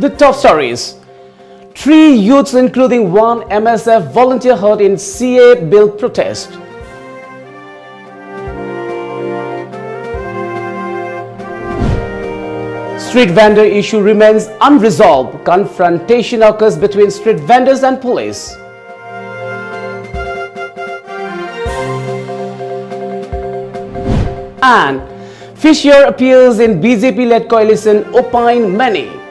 The top stories. 3 youths including one MSF volunteer hurt in CA bill protest. Street vendor issue remains unresolved. Confrontation occurs between street vendors and police. And Fissure appears in BJP-led coalition Opine Many.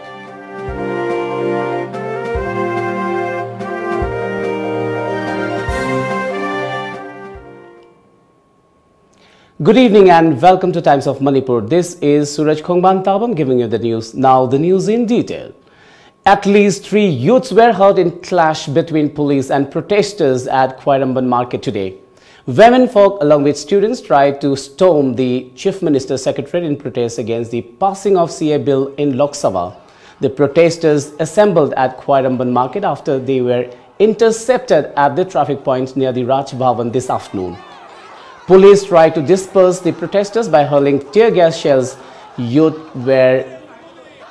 Good evening and welcome to Times of Manipur. This is Suraj giving you the news. Now the news in detail. At least 3 youths were hurt in clash between police and protesters at Khwairamban market today. Women folk along with students tried to storm the Chief Minister's Secretariat in protest against the passing of CA bill in Lok Sabha. The protesters assembled at Khwairamban market after they were intercepted at the traffic point near the Raj Bhavan this afternoon. Police tried to disperse the protesters by hurling tear gas shells. Youth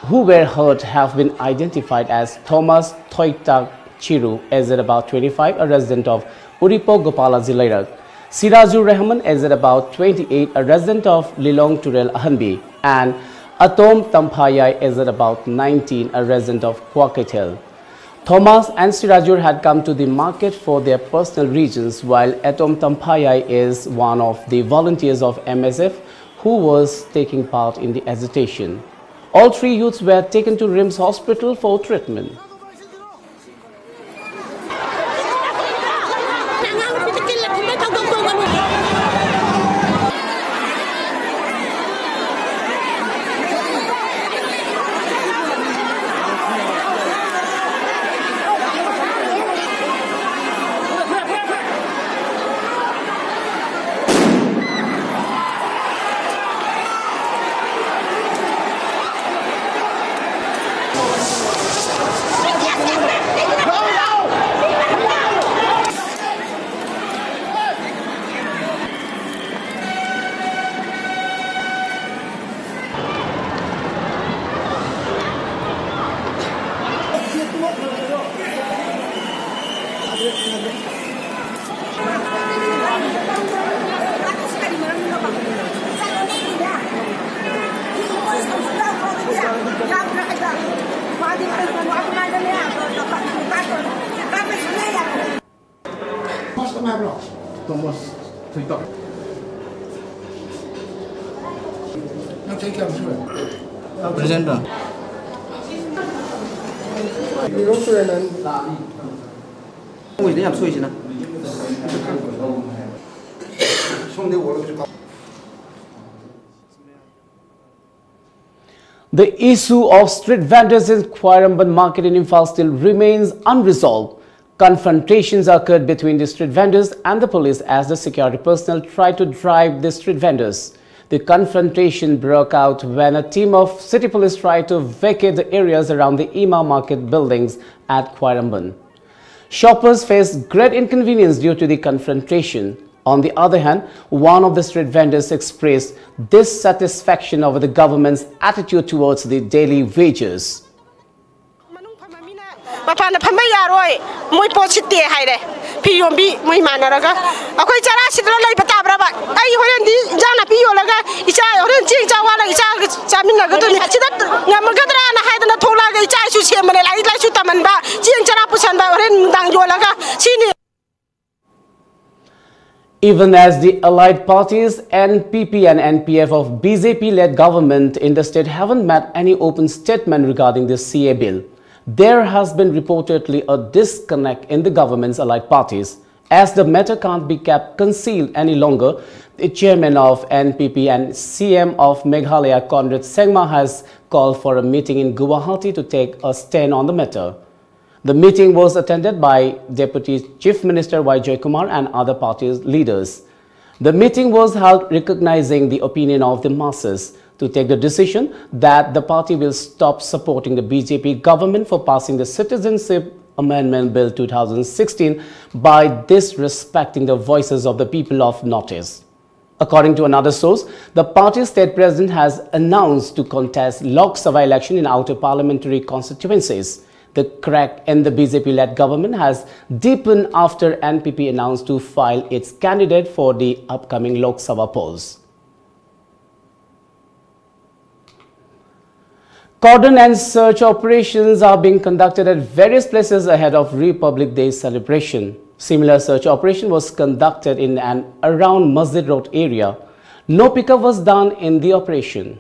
who were hurt have been identified as Thomas Thoita Chiru, aged about 25, a resident of Uripo Gopala Zilairak; Sirajur Rahman, aged about 28, a resident of Lilong Turel Ahanbi; and Atom Tampayai, aged about 19, a resident of Kwaketel. Thomas and Sirajur had come to the market for their personal reasons, while Atom Tampayai is one of the volunteers of MSF who was taking part in the agitation. All 3 youths were taken to RIMS Hospital for treatment. Presenter. The issue of street vendors in Khwairamban market in Imphal still remains unresolved. Confrontations occurred between the street vendors and the police as the security personnel tried to drive the street vendors. The confrontation broke out when a team of city police tried to vacate the areas around the Ima market buildings at Khwairamban. Shoppers faced great inconvenience due to the confrontation. On the other hand, one of the street vendors expressed dissatisfaction over the government's attitude towards the daily wages. Even as the allied parties NPP and NPF of BJP-led government in the state haven't made any open statement regarding this CA bill, there has been reportedly a disconnect in the government's allied parties. As the matter can't be kept concealed any longer, the chairman of NPP and CM of Meghalaya, Conrad Sengma, has called for a meeting in Guwahati to take a stand on the matter. The meeting was attended by Deputy Chief Minister Y. Joykumar and other party leaders. The meeting was held recognizing the opinion of the masses to take the decision that the party will stop supporting the BJP government for passing the Citizenship Amendment Bill 2016 by disrespecting the voices of the people of Northeast. According to another source, the party's state president has announced to contest Lok Sabha election in outer parliamentary constituencies. The crack in the BJP-led government has deepened after NPP announced to file its candidate for the upcoming Lok Sabha polls. Cordon and search operations are being conducted at various places ahead of Republic Day celebration. Similar search operation was conducted in and around Masjid Road area. No pickup was done in the operation.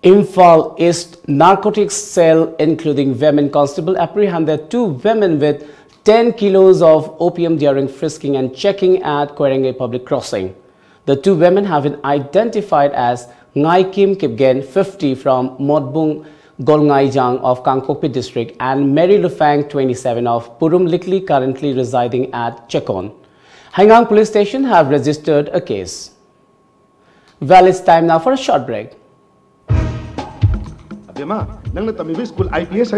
Imphal East Narcotics Cell, including women constable, apprehended 2 women with 10 kilos of opium during frisking and checking at Kwerenge public crossing. The 2 women have been identified as Ngai Kim Kipgen, 50, from Modbung Golngaijang of Kangpokpi district, and Mary Lufang, 27, of Purum Likli, currently residing at Chekon. Hangang Police Station have registered a case. Well, it's time now for a short break. School IPS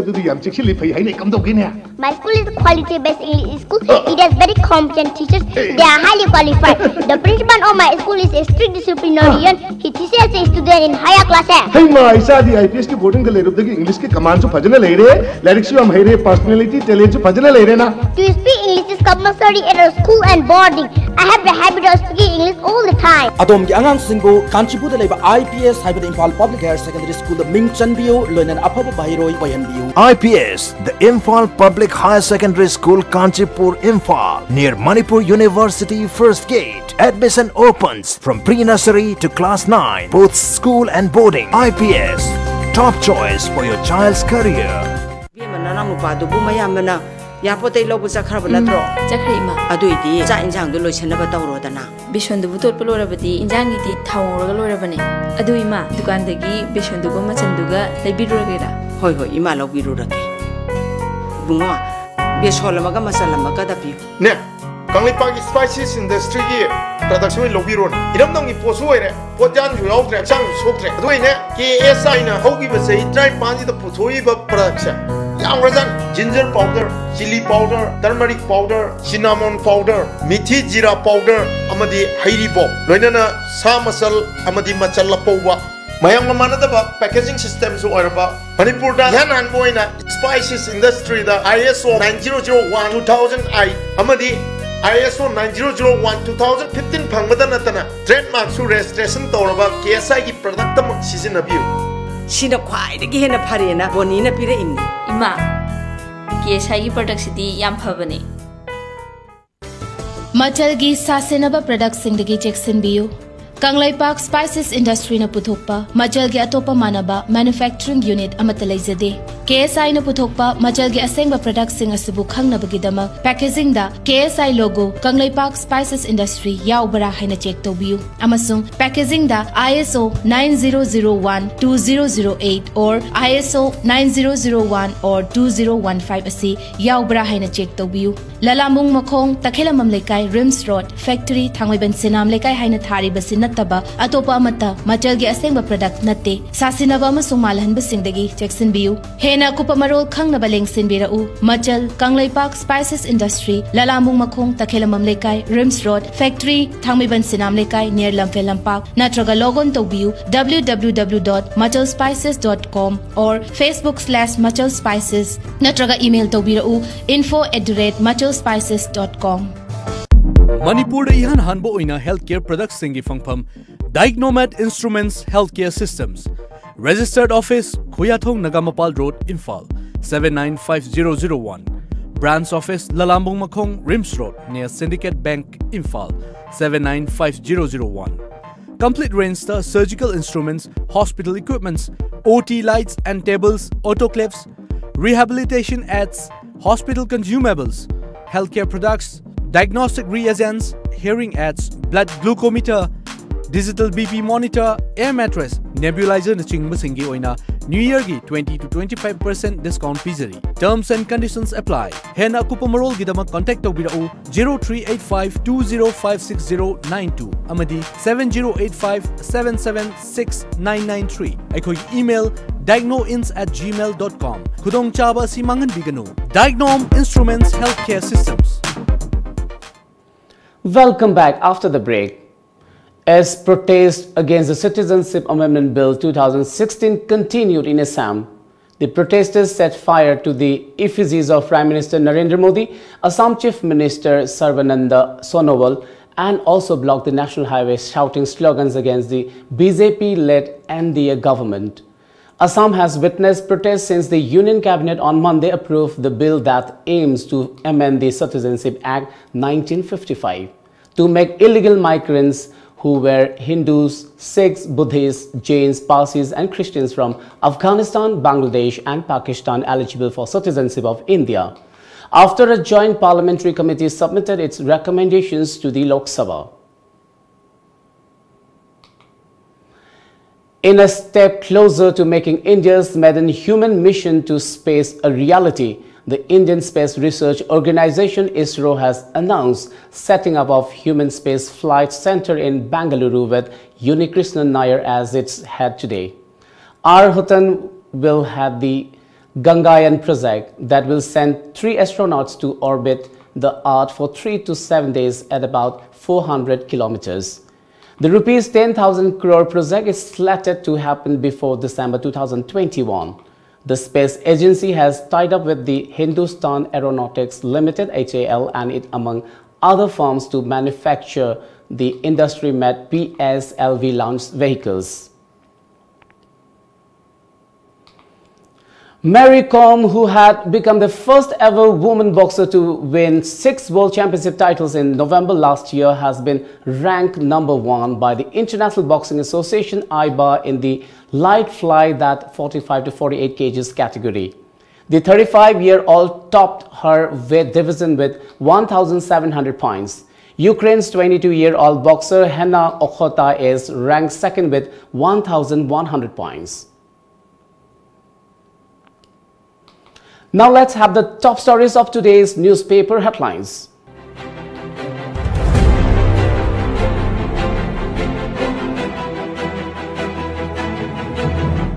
My school is a quality-based English school. It has very competent teachers. They are highly qualified. The principal of my school is a strict disciplinarian. He teaches a student in higher classes. Hey, ma, isa di IPS ki boarding ka lere the English ki command so phajna le rahe. Lyrics you am hai personality, talent so phajna le rahe na. To speak English is compulsory at a school and boarding. I have the habit of speaking English all the time. Adom ki angang singbo Kanchipur da leba IPS hybrid Imphal Public Higher Secondary School the Ming Chanbio loinan afaba bahiroi bayanbiu. IPS, the Imphal Public Higher Secondary School, Kanchipur, Imphal, near Manipur University First Gate. Admission opens from pre-nursery to class 9, both school and boarding. IPS, top choice for your child's career. Yapote lobu sakharaba natro Zakrima aduidi cha injang du loisanaba tawrodana Bishondu butot polorabadi injang iti thawraga lorabane aduima dukandagi bishondugo machanduga leibiruragera hoi hoi ima lobirurake bungo bisholamaga masalamaga dapi ne Kanglipagi spices industry gi production lobiron iramdang gi posuire pojan ju yautre chang soktre aduine KSI na hogi basai try panji da puthoi ba production ginger powder, chili powder, turmeric powder, cinnamon powder, mithi jira powder, amadi hairi bo. Loinana sa masal amadi machala powwa. Mayang mamanadaba packaging system so oraba. Manipur da yanan boina spices industry da ISO 9001-2008 amadi ISO 9001-2015 phangmada natana trademark su registration tawraba KSI gi product tam seasonabio. Sina khwai dagi hena pharena bonina pire inni Ima KSI product sidi yam phabane Machalgi sasenaba product singdagi cheksinbiu Kanglaipak Spices Industry na puthokpa Machalgi atopa manaba manufacturing unit amata leizade KSI na puthokpa Machalgi asengba product sing asibu khangnabagidama packaging da KSI logo Kanglaipak Spices Industry yaubara haina check tobiu amasung packaging da ISO 9001-2008 or ISO 9001 or 2015 asi yaubara haina check tobiu Lalamung Makong Takhelamam Lekai Rims Road Factory Thangwaiban Sinam Lekai haina thari basin Taba atopa amata Machalgi asengba product natte sasinaba amasung malhanba singdagi cheksinbiu hena kupa marol khangnaba lengsinbirau Machal Kanglaipak Spices Industry Lalamung Makong Takhelamam Lekai Rims Road Factory Thangmiban Sinam Lekai near Lamphel Lampak natraga logon tobiu www.machalspices.com or Facebook/machalspices natraga email tobirau info@machalspices.com Manipur ihan hanbo oina healthcare products singi fangpham Diagnomed Instruments Healthcare Systems Registered Office Khoyathong Nagamapal Road Imphal 795001 Branch Office Lalambung Makong Rims Road near Syndicate Bank Imphal 795001 Complete range surgical instruments, hospital equipments, OT lights and tables, autoclaves, rehabilitation aids, hospital consumables, healthcare products, diagnostic reagents, hearing aids, blood glucometer, digital BP monitor, air mattress, nebulizer na chingbasingi oina New Year gi 20 to 25% discount pizari. Terms and conditions apply. Hena kupamarol gidamak contact tawbirau 0385205690 amadi 7085776993. Aikoi email diagnoins@gmail.com. Kudong chaba si mangan biganu. Diagnome Instruments Healthcare Systems. Welcome back after the break. As protest against the Citizenship Amendment Bill 2016 continued in Assam, the protesters set fire to the effigies of Prime Minister Narendra Modi, Assam Chief Minister Sarbananda Sonowal, and also blocked the national highway, shouting slogans against the BJP-led NDA government. Assam has witnessed protests since the Union Cabinet on Monday approved the bill that aims to amend the Citizenship Act 1955 to make illegal migrants who were Hindus, Sikhs, Buddhists, Jains, Parsis and Christians from Afghanistan, Bangladesh and Pakistan eligible for citizenship of India, after a joint parliamentary committee submitted its recommendations to the Lok Sabha. In a step closer to making India's maiden human mission to space a reality, the Indian Space Research Organization ISRO has announced setting up of Human Space Flight Center in Bangalore with Unikrishnan Nair as its head today. R. Hutan will head the Gangayaan project that will send 3 astronauts to orbit the Earth for 3 to 7 days at about 400 kilometers. The rupees 10,000 crore project is slated to happen before December 2021. The space agency has tied up with the Hindustan Aeronautics Limited (HAL) and it among other firms to manufacture the industry-made PSLV launch vehicles. Mary Kom, who had become the first ever woman boxer to win 6 World Championship titles in November last year, has been ranked #1 by the International Boxing Association (IBA) in the light flyweight 45 to 48 kgs category. The 35-year-old topped her weight division with 1,700 points. Ukraine's 22-year-old boxer Henna Okhota is ranked second with 1,100 points. Now let's have the top stories of today's newspaper headlines.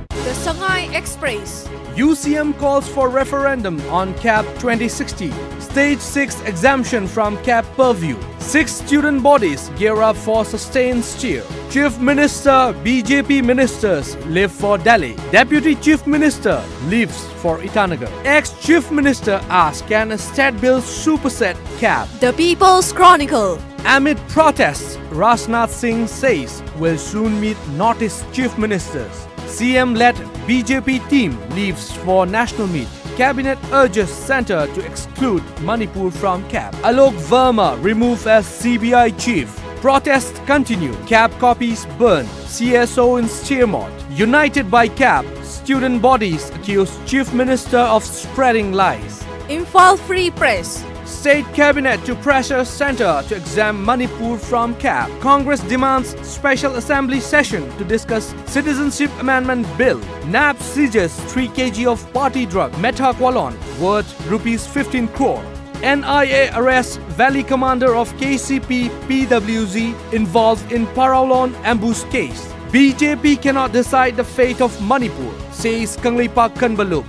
The Shanghai Express. UCM calls for referendum on CAP 2060. Stage 6 exemption from CAP purview. 6 student bodies gear up for sustained steer. Chief Minister, BJP ministers live for Delhi. Deputy Chief Minister leaves for Itanagar. Ex-Chief Minister asks, can a state bill superset CAP? The People's Chronicle. Amid protests, Rajnath Singh says will soon meet Northeast Chief Ministers. CM-led BJP team leaves for national meet. Cabinet urges centre to exclude Manipur from CAP. Alok Verma removed as CBI chief. Protests continue. CAP copies burn. CSO in Steermont. United by CAP, student bodies accuse Chief Minister of spreading lies. Imphal Free Press. State Cabinet to pressure centre to exempt Manipur from CAP. Congress demands special assembly session to discuss Citizenship Amendment Bill. NAB seizes 3 kg of party drug methaqualone worth rupees 15 crore. NIA arrests Valley commander of KCP PWZ involved in Paraulon ambush case. BJP cannot decide the fate of Manipur, says Kanglipak Kanbalup.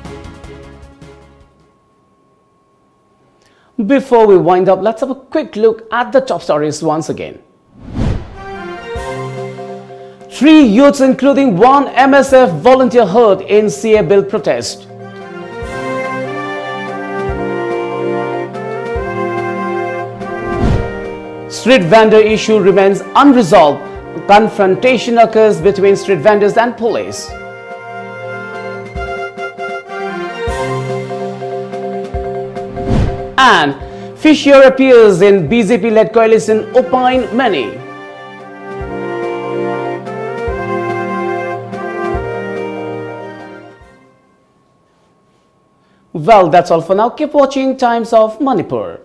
Before we wind up, let's have a quick look at the top stories once again. 3 youths, including 1 MSF volunteer, hurt in CA bill protest. Street vendor issue remains unresolved. Confrontation occurs between street vendors and police. And Fissure appears in BJP-led coalition Opine Many. Well, that's all for now. Keep watching Times of Manipur.